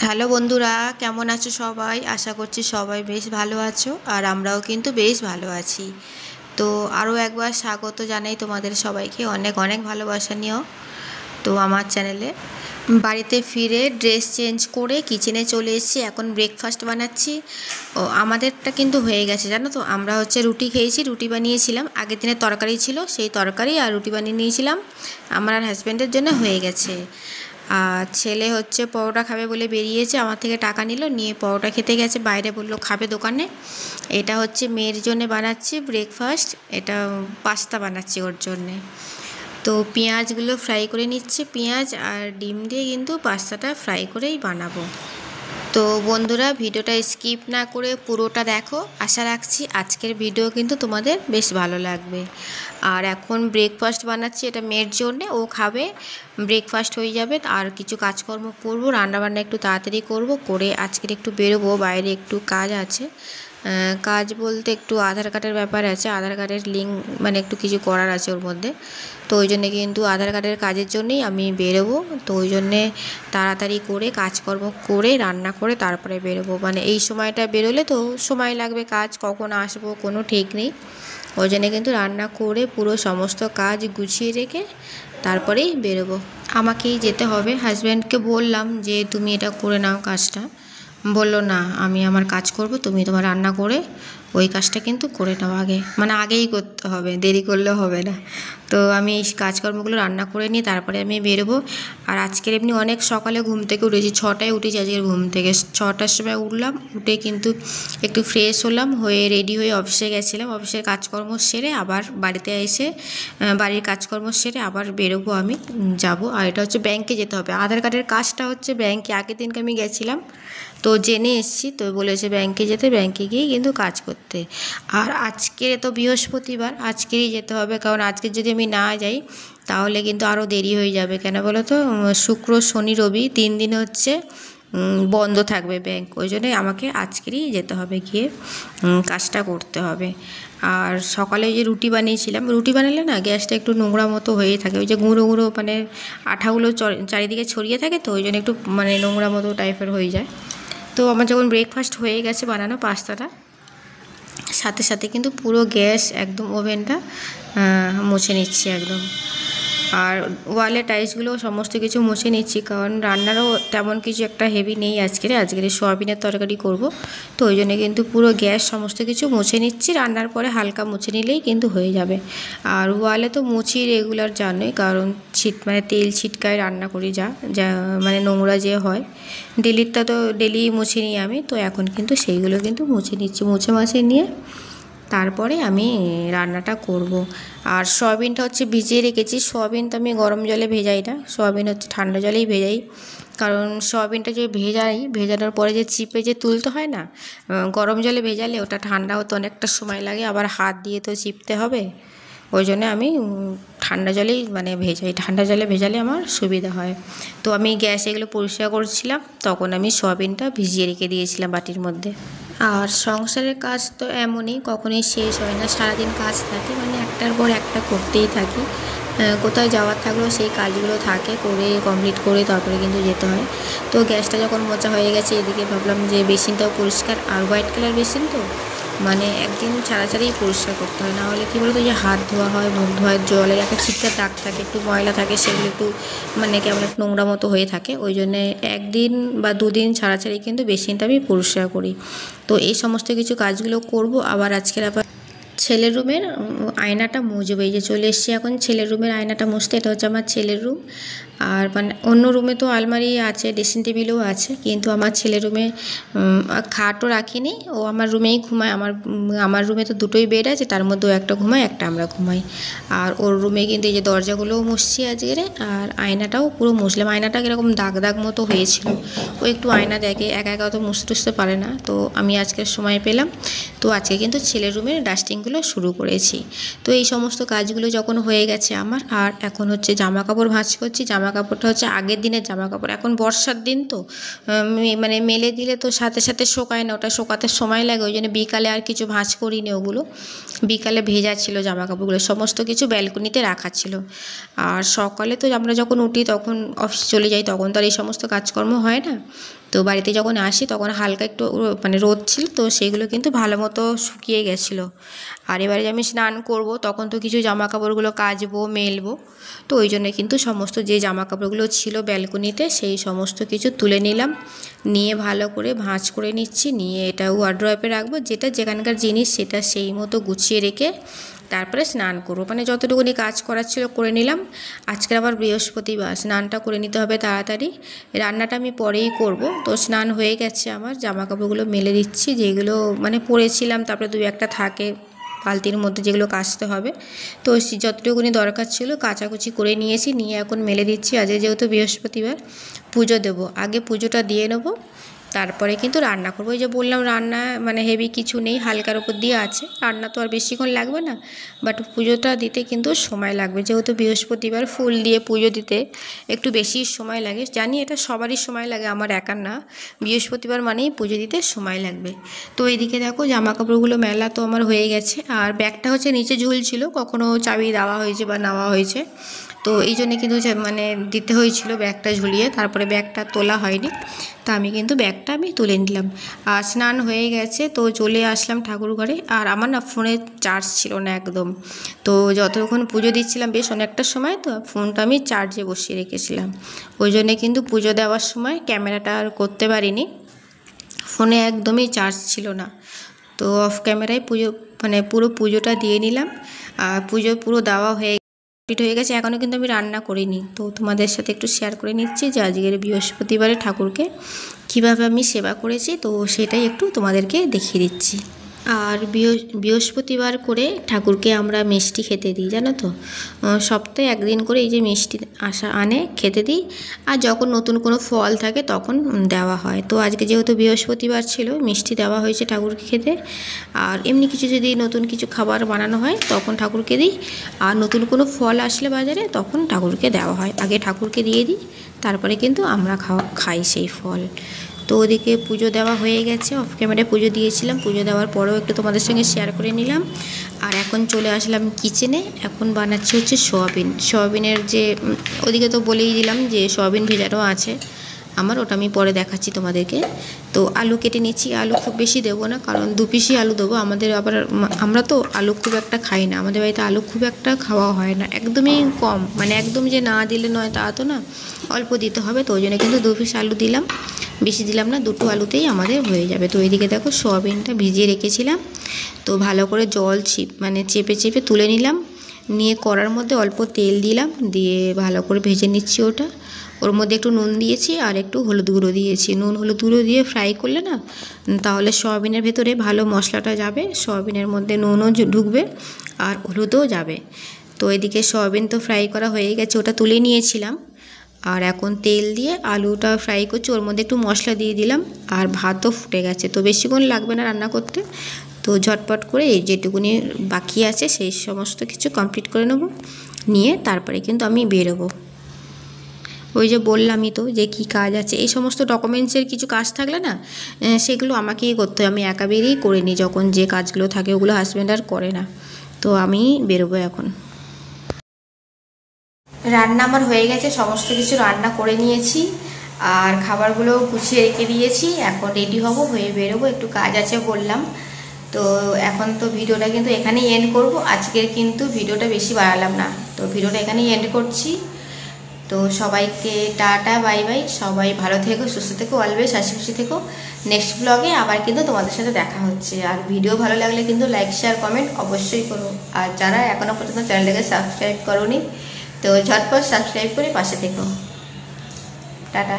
Hello বন্ধুরা, কেমন আছো সবাই? আশা করছি সবাই বেশ ভালো আছো, আর আমরাও কিন্তু বেশ ভালো আছি। তো আরও একবার স্বাগত জানাই তোমাদের সবাইকে, অনেক অনেক ভালোবাসা নিও তো আমার চ্যানেলে। বাড়িতে ফিরে ড্রেস চেঞ্জ করে কিচেনে চলে এসেছি, এখন ব্রেকফাস্ট বানাচ্ছি। ও আমাদেরটা কিন্তু হয়ে গেছে, জানো তো। আমরা রুটি খেয়েছি, রুটি বানিয়েছিলাম, আগের দিনের তরকারি ছিল, সেই তরকারি আর রুটি বানিয়ে নিয়েছিলাম। আমার আর হাজব্যান্ডের জন্য হয়ে গেছে। আর ছেলে পরোটা খাবে বলে বেরিয়েছে, আমার থেকে টাকা নিল, নিয়ে পরোটা খেতে গেছে, বাইরে বললো খাবে দোকানে। এটা মেয়ের জন্য বানাচ্ছি ব্রেকফাস্ট, এটা পাস্তা বানাচ্ছি ওর জন্যে। তো পেঁয়াজগুলো ফ্রাই করে নিচ্ছে, পেঁয়াজ আর ডিম দিয়ে কিন্তু পাস্তাটা ফ্রাই করেই বানাবো। তো বন্ধুরা, ভিডিওটা স্কিপ না করে পুরোটা দেখো, আশা রাখছি আজকের ভিডিও কিন্তু তোমাদের বেশ ভালো লাগবে। আর এখন ব্রেকফাস্ট বানাচ্ছি, এটা মেয়ের জন্যে, ও খাবে, ব্রেকফাস্ট হয়ে যাবে। আর কিছু কাজকর্ম করবো, রান্নাবান্না একটু তাড়াতাড়ি করব, করে আজকের একটু বেরোবো, বাইরে একটু কাজ আছে। কাজ বলতে একটু আধার কার্ডের ব্যাপার আছে, আধার কার্ডের লিঙ্ক মানে একটু কিছু করার আছে ওর মধ্যে। তো ওই জন্যে কিন্তু আধার কার্ডের কাজের জন্যেই আমি বেরোবো। তো ওই জন্যে তাড়াতাড়ি করে কাজকর্ম করে রান্না করে তারপরে বেরোবো, মানে এই সময়টা বেরোলে তো সময় লাগবে, কাজ কখন আসবো কোনো ঠিক নেই। ওই জন্যে কিন্তু রান্না করে পুরো সমস্ত কাজ গুছিয়ে রেখে তারপরেই বেরোবো। আমাকেই যেতে হবে, হাজব্যান্ডকে বললাম যে তুমি এটা করে নাও কাজটা। বললো না, আমি আমার কাজ করব, তুমি তোমার রান্না করে ওই কাজটা কিন্তু করে নাও আগে, মানে আগেই করতে হবে, দেরি করলে হবে না। তো আমি এই কাজকর্মগুলো রান্না করে নিয়ে তারপরে আমি বেরোবো। আর আজকের এমনি অনেক সকালে ঘুম থেকে উঠেছি, 6টায় উঠেছি আজকের ঘুম থেকে, 6টার সময় উঠলাম, উঠে কিন্তু একটু ফ্রেশ হলাম, হয়ে রেডি হয়ে অফিসে গেছিলাম, অফিসের কাজকর্ম সেরে আবার বাড়িতে এসে বাড়ির কাজকর্ম সেরে আবার বেরোবো, আমি যাব। আর এটা ব্যাংকে যেতে হবে, আধার কার্ডের কাজটা ব্যাংকে, আগের দিনকে আমি গেছিলাম তো জেনে এসেছি, তো বলেছে ব্যাংকে যেতে, ব্যাংকে গিয়েই কিন্তু কাজ করতে। আর আজকে তো বৃহস্পতিবার, আজকেরই যেতে হবে, কারণ আজকে যদি আমি না যাই তাহলে কিন্তু আরও দেরি হয়ে যাবে। কেন বলো তো, শুক্র শনি রবি 3 দিন বন্ধ থাকবে ব্যাংক, ওই জন্যই আমাকে আজকেরই যেতে হবে, গিয়ে কাজটা করতে হবে। আর সকালে ওই যে রুটি বানিয়েছিলাম, রুটি বানালে না গ্যাসটা একটু নোংরা মতো হয়েই থাকে, ওই যে গুঁড়ো গুঁড়ো মানে আঠাগুলো চারিদিকে ছড়িয়ে থাকে, তো ওই জন্য একটু মানে নোংরা মতো টাইপের হয়ে যায়। তো আমার যখন ব্রেকফাস্ট হয়ে গেছে বানানো পাস্তাটা, সাথে সাথে কিন্তু পুরো গ্যাস একদম ওভেনটা মুছে নিচ্ছি একদম। আর ওয়ালের টাইলসগুলো সমস্ত কিছু মুছে নিচ্ছি, কারণ রান্নারও তেমন কিছু একটা হেভি নেই আজকের সোয়াবিনের তরকারি করব, তো ওই জন্য কিন্তু পুরো গ্যাস সমস্ত কিছু মুছে নিচ্ছি, রান্নার পরে হালকা মুছে নিলেই কিন্তু হয়ে যাবে। আর ওয়ালে তো মুছি রেগুলার, জানোই, কারণ মানে তেল ছিটকায় রান্না করি, যা যা মানে নোংরা যে হয়, ডেলিরটা তো ডেলি মুছে নিই আমি, তো এখন কিন্তু সেইগুলো কিন্তু মুছে নিচ্ছি, মুছে মাছে নিয়ে তারপরে আমি রান্নাটা করব। আর সয়াবিনটা ভিজিয়ে রেখেছি, সয়াবিন তো আমি গরম জলে ভেজাই না, সয়াবিন ঠান্ডা জলেই ভেজাই, কারণ সয়াবিনটা যে ভেজানোর পরে যে চিপে যে তুলতে হয় না, গরম জলে ভেজালে ওটা ঠান্ডা হতে অনেকটা সময় লাগে, আবার হাত দিয়ে তো চিপতে হবে, ওই জন্য আমি ঠান্ডা জলেই মানে ভেজাই, ঠান্ডা জলে ভেজালে আমার সুবিধা হয়। তো আমি গ্যাস এগুলো পরিষ্কার করছিলাম, তখন আমি সয়াবিনটা ভিজিয়ে রেখে দিয়েছিলাম বাটির মধ্যে। আর সংসারের কাজ তো এমনই, কখনোই শেষ হয় না, সারাদিন কাজ থাকে, মানে একটার পর একটা করতেই থাকি। কোথাও যাওয়ার থাকলেও সেই কাজগুলো থাকে, করে কমপ্লিট করে তারপরে কিন্তু যেতে হয়। তো গ্যাসটা যখন মোছা হয়ে গেছে, এদিকে ভাবলাম যে বেসিনটাও পরিষ্কার, আর হোয়াইট কালার বেসিন তো মানে একদিন ছাড়াই পরিষ্কার করতে হয়, না হলে কী বলতো, যে হাত ধোয়া হয়, মুখ ধোয়ার জলের একটা ছিটকা দাগ থাকে, একটু ময়লা থাকে, সেগুলো একটু মানে কেমন একটা নোংরা মতো হয়ে থাকে, ওই জন্যে একদিন বা 2 দিন ছাড়াই কিন্তু বেসিনটা আমি পরিষ্কার করি। তো এই সমস্ত কিছু কাজগুলো করব। আবার আবার ছেলের রুমের আয়নাটা মুছবো, এই যে চলে এসেছি এখন ছেলের রুমের আয়নাটা মুছতে, এটা আমার ছেলের রুম। আর মানে অন্য রুমে তো আলমারি আছে, ড্রেসিং টেবিলও আছে, কিন্তু আমার ছেলের রুমে খাটও রাখিনি, ও আমার রুমেই ঘুমায়, আমার রুমে তো দুটোই বেড আছে, তার মধ্যেও একটা ঘুমায়, একটা আমরা ঘুমাই। আর ওর রুমে কিন্তু এই যে দরজাগুলোও মুছছি আজকের, আর আয়নাটাও পুরো মুছলাম, আয়নাটা কীরকম দাগ দাগ মতো হয়েছিল, ও একটু আয়না দেখে, একা একা তো মুছতে পারে না, তো আমি আজকের সময় পেলাম, তো আজকে কিন্তু ছেলের রুমের ডাস্টিংগুলো শুরু করেছি। তো এই সমস্ত কাজগুলো যখন হয়ে গেছে আমার, আর এখন জামা কাপড় ভাঁজ করছি, জামা কাপড়টা আগের দিনের জামা কাপড়, এখন বর্ষার দিন তো মানে মেলে দিলে তো সাথে সাথে শোকায় না, ওটা শোকাতে সময় লাগে, ওই জন্য বিকালে আর কিছু ভাঁজ করিনি, ওগুলো বিকালে ভেজা ছিল জামা কাপড়গুলো, সমস্ত কিছু ব্যালকনিতে রাখা ছিল। আর সকালে তো আমরা যখন উঠি তখন অফিস চলে যাই, তখন তো আর এই সমস্ত কাজকর্ম হয় না, তো বাড়িতে যখন আসি তখন হালকা একটু মানে রোদ ছিল, তো সেগুলো কিন্তু ভালো মতো শুকিয়ে গেছিলো। আর এবারে আমি স্নান করব, তখন তো কিছু জামা কাপড়গুলো কাচবো মেলবো, তো ওই জন্য কিন্তু সমস্ত যে জামা কাপড়গুলো ছিল ব্যালকনিতে সেই সমস্ত কিছু তুলে নিলাম, নিয়ে ভালো করে ভাঁজ করে নিচ্ছি, নিয়ে এটা ওয়ার্ড্রপে রাখবো, যেটা যেখানকার জিনিস সেটা সেই মতো গুছিয়ে রেখে তারপরে স্নান করবো। মানে যতটুকুনি কাজ করার ছিল করে নিলাম। আজকের আবার বৃহস্পতিবার, স্নানটা করে নিতে হবে তাড়াতাড়ি, রান্নাটা আমি পরেই করব। তো স্নান হয়ে গেছে আমার, জামা কাপড়গুলো মেলে দিচ্ছি, যেগুলো মানে পরেছিলাম, তারপরে দু একটা থাকে বালতির মধ্যে যেগুলো কাচতে হবে, তো যতটুকুনি দরকার ছিল কাচাকুচি করে নিয়েছি, নিয়ে এখন মেলে দিচ্ছি। আজকে যেহেতু বৃহস্পতিবার পুজো দেব, আগে পুজোটা দিয়ে নেবো, তারপরে কিন্তু রান্না করবো। ওই যে বললাম রান্না মানে হেভি কিছু নেই, হালকার উপর দিয়ে আছে, রান্না তো আর বেশিক্ষণ লাগবে না, বাট পুজোটা দিতে কিন্তু সময় লাগবে, যেহেতু বৃহস্পতিবার ফুল দিয়ে পুজো দিতে একটু বেশি সময় লাগে। জানি এটা সবারই সময় লাগে, আমার একার না, বৃহস্পতিবার মানেই পুজো দিতে সময় লাগবে। তো এইদিকে দেখো জামা কাপড়গুলো মেলা তো আমার হয়ে গেছে, আর ব্যাগটা হচ্ছে নিচে ঝুলছিল, কখনো চাবি দেওয়া হয়েছে বা নেওয়া হয়েছে, তো এই জন্যে কিন্তু মানে দিতে হয়েছিল ব্যাগটা ঝুলিয়ে, তারপরে ব্যাগটা তোলা হয়নি, তা আমি কিন্তু ব্যাগটা তুলে নিলাম। আর স্নান হয়ে গেছে, তো চলে আসলাম ঠাকুর ঘরে। আর আমার না ফোনে চার্জ ছিল না একদম, তো যতক্ষণ পুজো দিচ্ছিলাম বেশ অনেকটা সময়, তো ফোনটা আমি চার্জে বসিয়ে রেখেছিলাম, ওই জন্যে কিন্তু পুজো দেওয়ার সময় ক্যামেরাটা আর করতে পারিনি, ফোনে একদমই চার্জ ছিল না। তো অফ ক্যামেরায় পুজো মানে পুরো পুজোটা দিয়ে নিলাম, আর পুজো পুরো দেওয়া হয়ে গেছে। এখনও কিন্তু আমি রান্না করিনি, তো তোমাদের সাথে একটু শেয়ার করে নিচ্ছি যে আজকের বৃহস্পতিবারে ঠাকুরকে কীভাবে আমি সেবা করেছি, তো সেটাই একটু তোমাদেরকে দেখিয়ে দিচ্ছি। আর বৃহস্পতিবার করে ঠাকুরকে আমরা মিষ্টি খেতে দিই, জানো তো, সপ্তাহে একদিন করে এই যে মিষ্টি আনে খেতে দিই, আর যখন নতুন কোনো ফল থাকে তখন দেওয়া হয়। তো আজকে যেহেতু বৃহস্পতিবার ছিল, মিষ্টি দেওয়া হয়েছে ঠাকুরকে খেতে। আর এমনি কিছু যদি নতুন কিছু খাবার বানানো হয় তখন ঠাকুরকে দিই, আর নতুন কোনো ফল আসলে বাজারে তখন ঠাকুরকে দেওয়া হয়। আগে ঠাকুরকে দিয়ে দিই, তারপরে কিন্তু আমরা খাই সেই ফল। তো ওদিকে পুজো দেওয়া হয়ে গেছে, অফ ক্যামেরায় পুজো দিয়েছিলাম, পুজো দেওয়ার পরেও একটু তোমাদের সঙ্গে শেয়ার করে নিলাম। আর এখন চলে আসলাম কিচেনে, এখন বানাচ্ছি হচ্ছে সোয়াবিনের যে ওদিকে তো বলেই দিলাম যে সোয়াবিন ভেজানো আছে আমার, ওটা আমি পরে দেখাচ্ছি তোমাদেরকে। তো আলু কেটে নিচ্ছি, আলু খুব বেশি দেবো না, কারণ 2 পিসই আলু দেবো। আমরা তো আলু খুব একটা খাই না, আমাদের বাড়িতে আলু খুব একটা খাওয়া হয় না, একদমই কম, মানে একদম যে না দিলে নয় তা তো না, অল্প দিতে হবে, তো ওই জন্য কিন্তু 2 পিস আলু দিলাম, বেশি দিলাম না, 2টো আলুতেই আমাদের হয়ে যাবে। তো এইদিকে দেখো সোয়াবিনটা ভিজিয়ে রেখেছিলাম, তো ভালো করে জল চেপে চেপে তুলে নিলাম, নিয়ে কড়ার মধ্যে অল্প তেল দিলাম, দিয়ে ভালো করে ভেজে নিচ্ছি ওটা। ওর মধ্যে একটু নুন দিয়েছি আর একটু হলুদ গুঁড়ো দিয়েছি, নুন হলুদ গুঁড়ো দিয়ে ফ্রাই করলে না তাহলে সোয়াবিনের ভেতরে ভালো মশলাটা যাবে, সোয়াবিনের মধ্যে নুনও ঢুকবে আর হলুদও যাবে। তো এদিকে সোয়াবিন তো ফ্রাই করা হয়ে গেছে, ওটা তুলে নিয়েছিলাম, আর এখন তেল দিয়ে আলুটা ফ্রাই করছি, ওর মধ্যে একটু মশলা দিয়ে দিলাম, আর ভাতও ফুটে গেছে, তো বেশিক্ষণ লাগবে না রান্না করতে, তো ঝটপট করে এই যেটুকুনি বাকি আছে সেই সমস্ত কিছু কমপ্লিট করে নেব, নিয়ে তারপরে কিন্তু আমি বেরোবো। ওই যে বললামই তো যে কী কাজ আছে, এই সমস্ত ডকুমেন্টসের কিছু কাজ থাকলে না সেগুলো আমাকেই করতে হয়, আমি একা বেরিয়েই করে নিই, যখন যে কাজগুলো থাকে ওগুলো হাজব্যান্ড আর করে না। তো আমি বেরোবো এখন। রান্না আমার হয়ে গেছে, সমস্ত কিছু রান্না করে নিয়েছি, আর খাবারগুলো গুছিয়ে রেখে দিয়েছি, এখন রেডি হব, হয়ে বেরোবো, একটু কাজ আছে বললাম। তো এখন তো ভিডিওটা কিন্তু এখানেই এন্ড করব, আজকের কিন্তু ভিডিওটা বেশি বাড়ালাম না, তো ভিডিওটা এখানেই এন্ড করছি। তো সবাইকে টাটা বাই বাই, সবাই ভালো থেকো, সুস্থ থেকো, অলওয়েজ হাসি খুশি থেকো। নেক্সট ব্লগে আবার কিন্তু তোমাদের সাথে দেখা হচ্ছে। আর ভিডিও ভালো লাগলে কিন্তু লাইক শেয়ার কমেন্ট অবশ্যই করো, আর যারা এখনও পর্যন্ত চ্যানেলটাকে সাবস্ক্রাইব করোনি তো ঝটপট সাবস্ক্রাইব করে পাশে থেকো। টাটা।